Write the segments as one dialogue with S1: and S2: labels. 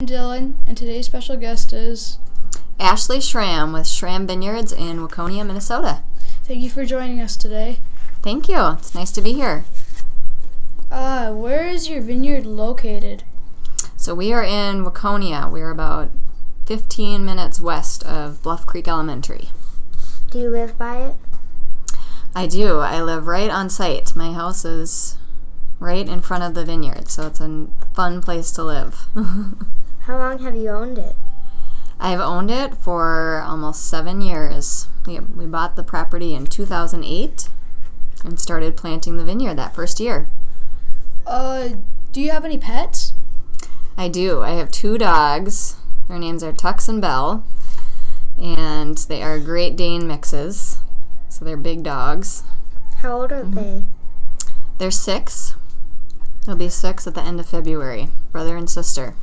S1: Dylan, and today's special guest is
S2: Ashley Schramm with Schramm Vineyards in Waconia, Minnesota.
S1: Thank you for joining us today.
S2: Thank you. It's nice to be here.
S1: Where is your vineyard located?
S2: So we are in Waconia. We're about 15 minutes west of Bluff Creek Elementary.
S3: Do you live by it?
S2: I do. I live right on site. My house is right in front of the vineyard, so it's a fun place to live.
S3: How long have you owned it?
S2: I've owned it for almost 7 years. We bought the property in 2008 and started planting the vineyard that first year.
S1: Do you have any pets?
S2: I do. I have 2 dogs. Their names are Tux and Belle, and they are Great Dane mixes, so they're big dogs.
S3: How old are they?
S2: They're 6. They'll be 6 at the end of February, brother and sister.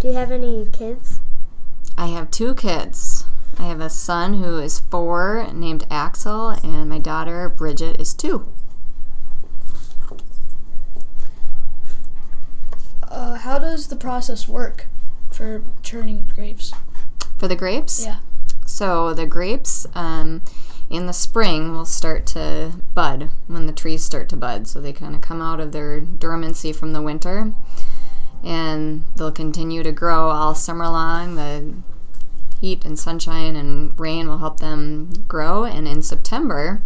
S3: Do you have any kids?
S2: I have 2 kids. I have a son who is 4 named Axel, and my daughter Bridget is 2.
S1: How does the process work for churning grapes?
S2: For the grapes?
S1: Yeah.
S2: So the grapes in the spring will start to bud when the trees start to bud. So they kind of come out of their dormancy from the winter, and they'll continue to grow all summer long. The heat and sunshine and rain will help them grow, and in September,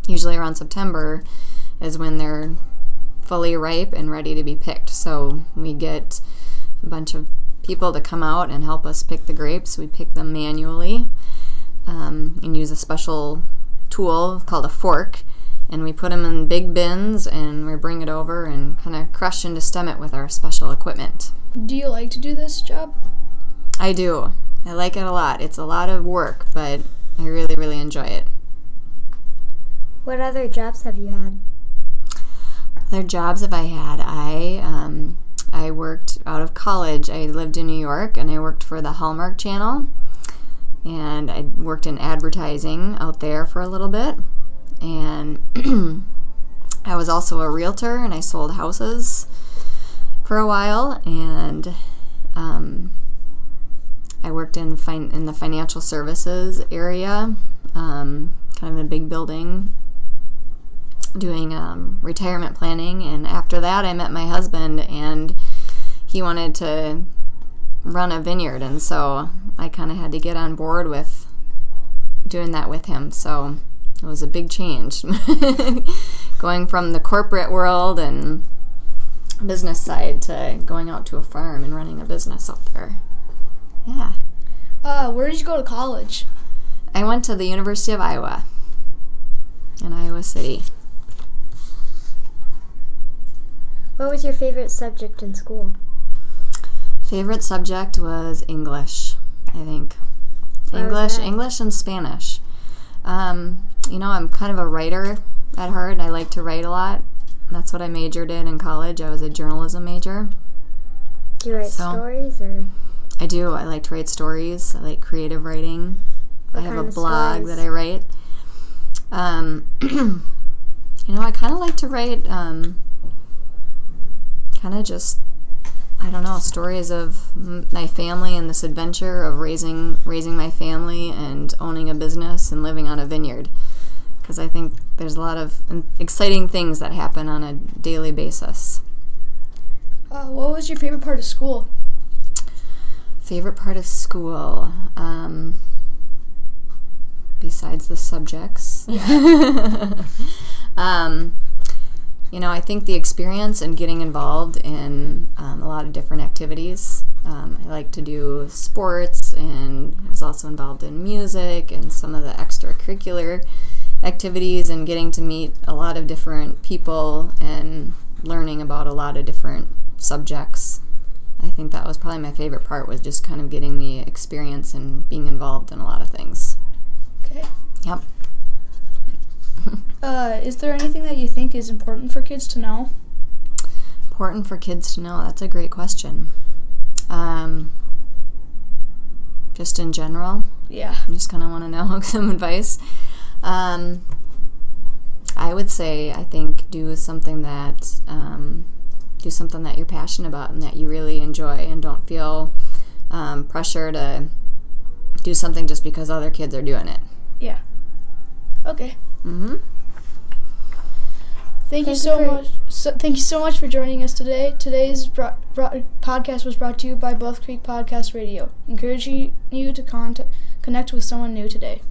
S2: usually around September, is when they're fully ripe and ready to be picked. So we get a bunch of people to come out and help us pick the grapes. We pick them manually and use a special tool called a fork, and we put them in big bins and we bring it over and kind of crush and stem it with our special equipment.
S1: Do you like to do this job?
S2: I do. I like it a lot. It's a lot of work, but I really, really enjoy it.
S3: What other jobs have you had?
S2: Other jobs have I had? I worked out of college. I lived in New York, and I worked for the Hallmark Channel, and I worked in advertising out there for a little bit, and I was also a realtor, and I sold houses for a while, and I worked in the financial services area, kind of in a big building, doing retirement planning. And after that I met my husband, and he wanted to run a vineyard, and so I kind of had to get on board with doing that with him. So it was a big change going from the corporate world and business side to going out to a farm and running a business out there. Yeah.
S1: Where did you go to college?
S2: I went to the University of Iowa in Iowa City.
S3: What was your favorite subject in school?
S2: Favorite subject was English, I think. English and Spanish. You know, I'm kind of a writer at heart. I like to write a lot. That's what I majored in college. I was a journalism major.
S3: Do you write stories, or?
S2: I do. I like to write stories. I like creative writing. I have a blog that I write. You know, I kind of like to write kind of just, I don't know, stories of my family and this adventure of raising my family and owning a business and living on a vineyard, because I think there's a lot of exciting things that happen on a daily basis.
S1: What was your favorite part of school?
S2: Favorite part of school, besides the subjects? You know, I think the experience and getting involved in a lot of different activities. I like to do sports, and I was also involved in music and some of the extracurricular activities, and getting to meet a lot of different people and learning about a lot of different subjects. I think that was probably my favorite part, was just kind of getting the experience and being involved in a lot of things.
S1: Okay.
S2: Yep.
S1: Is there anything that you think is important for kids to know?
S2: Important for kids to know? That's a great question. Just in general?
S1: Yeah.
S2: I just kind of want to know some advice. I would say, I think, do something that do something that you're passionate about and that you really enjoy, and don't feel pressure to do something just because other kids are doing it.
S1: Yeah. Okay.
S2: Mm-hmm.
S1: Thank you so much for joining us today. Today's podcast was brought to you by Bluff Creek Podcast Radio, encouraging you to connect with someone new today.